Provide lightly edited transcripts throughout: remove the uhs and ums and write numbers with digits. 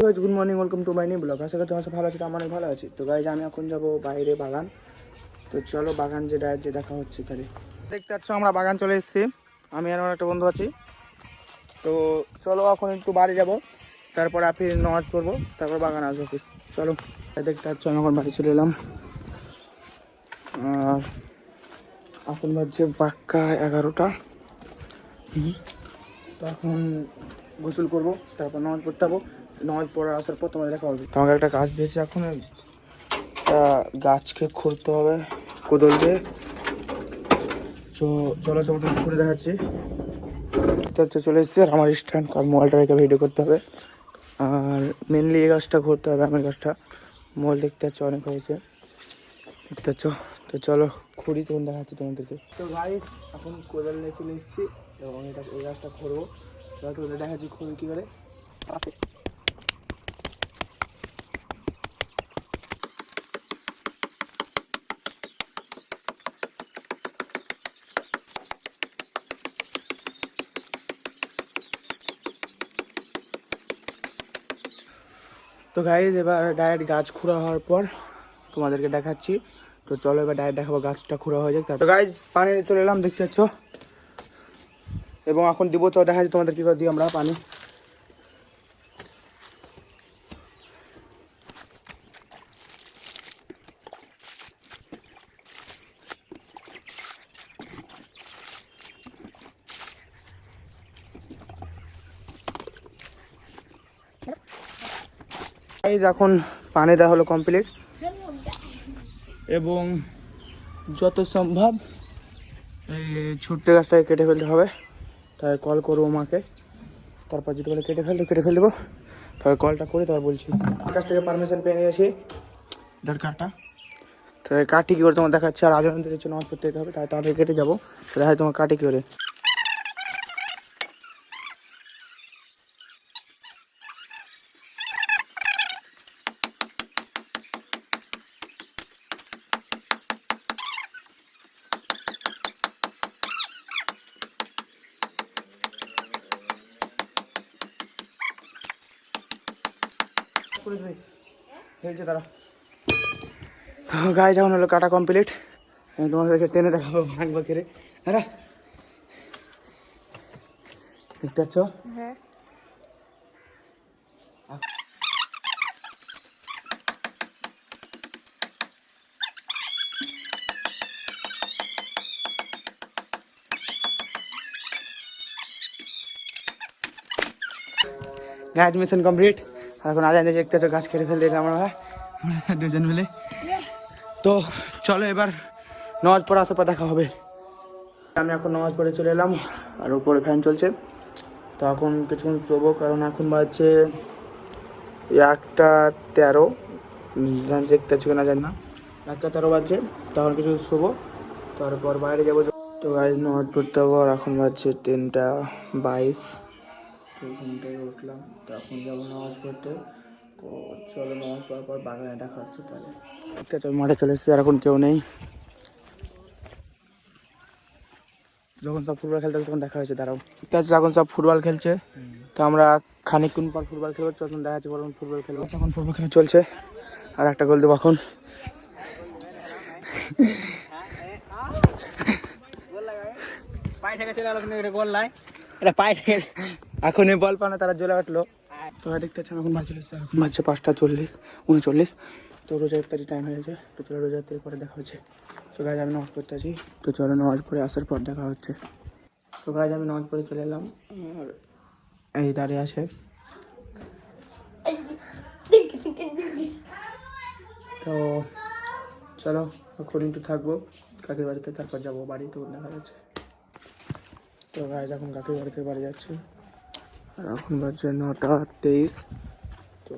Good morning, welcome to my new blog. আশা করি তোমার সব ভালো আছে, আমার অনেক ভালো আছি। তো গাইজ আমি এখন যাবো বাইরে বাগান। তো চলো বাগান যে দেখা হচ্ছে তাহলে। দেখতে পাচ্ছ আমরা বাগান চলে এসেছি, আমি আর আমার একটা বন্ধু আছি। তো চলো এখন একটু বাড়ি যাব, তারপর আপনি নামাজ পড়বো, তারপর বাগান আসবো। চলো দেখতে পাচ্ছ আমি এখন বাড়ি চলে এলাম। আর এখন বাজছে পাক্কা 11টা। তো এখন গোসল করবো, তারপর নামাজ পড়তে যাবো। নামাজ পড়ে আসার পর তোমাদের দেখা হবে। তোমাকে একটা গাছ দিয়েছে, এখন গাছকে খুঁড়তে হবে কোদাল দিয়ে। তো চলো তোমাদের ঘুরে দেখাচ্ছি। হচ্ছে চলে এসেছি আর আমার স্ট্যান্ড, কারণ মোবাইলটা রেখে ভিডিও করতে হবে। আর মেনলি এই গাছটা ঘুরতে হবে, আমের গাছটা। মোবাইল দেখতে পাচ্ছ অনেক হয়েছে, দেখতে পাচ্ছ। তো চলো খুঁড়ি, তখন দেখাচ্ছি তোমাদেরকে। তো গাইস এখন কোদাল নিয়ে চলে এসেছি এবং এই গাছটা খুঁড়বো। চলো তোমাদের দেখাচ্ছি খুঁড়ি কী করে। তো গাইজ এবার ডাইরেক্ট গাছ খুঁড়া হওয়ার পর তোমাদেরকে দেখাচ্ছি। তো চলো এবার ডাইরেক্ট দেখাবো গাছটা খুঁড়া হয়ে যাক। তো গাইজ পানি চলে এলাম, দেখতে পাচ্ছ। এবং এখন দিব, তো দেখাচ্ছি তোমাদের কী করে দিই আমরা পানি। গাইজ এখন পানি দেওয়া হলো কমপ্লিট, এবং যত সম্ভব এই ছোট্ট গাছটাকে কেটে ফেলতে হবে। তাই কল করবো মাকে, তারপর যদি বলে কেটে ফেলে দেবো। তারপর কলটা করে তারপর বলছি। কাছ থেকে পারমিশন পেয়ে নিয়েছি কাটা। তাহলে কাটি কী করে তোমার দেখাচ্ছি। আর আজও দিনের জন্য করতে যেতে হবে, তাই তাড়াতাড়ি কেটে যাবো। তাহলে হয় তোমার কাটি কী করে। হয়েছে তারা। গায়ে যখন হলো কাটা কমপ্লিট, আমি তোমাদেরকে টেনে দেখাবো ভাঙবা কেড়ে। হ্যাঁ দেখতে পাচ্ছ। হ্যাঁ গাছ মিশন কমপ্লিট। এখন আজ দেখতে পাচ্ছ গাছ কেটে ফেলে দিলাম আমরা দুজন মিলে। তো চলো এবার নামাজ পড়ে আসার পর দেখা হবে। আমি এখন নামাজ পড়ে চলে এলাম, আর উপরে ফ্যান চলছে। তো এখন কিছুক্ষণ শোবো, কারণ এখন বাজছে 1:13। দেখতে পাচ্ছি না জানি না, 1:13 বাজছে। তখন কিছু শোবো, তারপর বাইরে যাবো। তো গাড়ি নামাজ পড়তে হবে। আর এখন বাজছে 10:22। তো ঘুম থেকে উঠলাম, তো এখন যাবো নামাজ পড়তে। তো চলো নামাজ পড়ার পর বাগানে দেখা হচ্ছে তাহলে। ঠিক আছে মাঠে চলে এসেছি, আর এখন কেউ নেই। যখন সব ফুটবল খেলতে তখন দেখা হয়েছে, দাঁড়াও। ঠিক আছে এখন সব ফুটবল খেলছে, তো আমরা খানিকক্ষণ পর ফুটবল খেলবো। তখন দেখা যাচ্ছে বলুন ফুটবল খেলবো। তখন ফুটবল খেলা চলছে, আর একটা গোল দেবো এখন। এখন এই বল পানো তারা জ্বলে কাটলো। তো দেখতে পাচ্ছেন এখন বাজে চলেছে, এখন বাজছে 5:39। তো রোজা ইফতারি টাইম হয়ে গেছে। তো চলো রোজা ইফতারি পরে দেখা হচ্ছে। তো গাছ আমি নামাজ পড়তে আছি। তো চলো নামাজ পড়ে আসার পর দেখা হচ্ছে। তো গাছ আমি নামাজ পড়ে চলে এলাম, আর এই দাঁড়িয়ে আছে। তো চলো এখন একটু থাকবো কাকির বাড়িতে, তারপর যাবো বাড়ি। তো দেখা যাচ্ছে। তো গাছ এখন কাকির বাড়িতে বাড়ি যাচ্ছে, আর এখন বাজছে 9:23। তো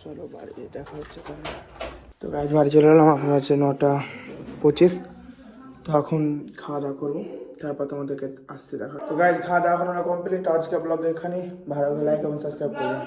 চলো বাড়ি দেখা হচ্ছে তাহলে। তো গাছ বাড়ি চলে এলাম, এখন আছে 9:25। তো এখন খাওয়া দাওয়া করবো, তারপর তোমাদেরকে আসছে দেখা। তো গাছ খাওয়া দাওয়া এখন কমপ্লিট। আজকে ব্লগ এখানে ভালো লাইক এবং সাবস্ক্রাইব করবো।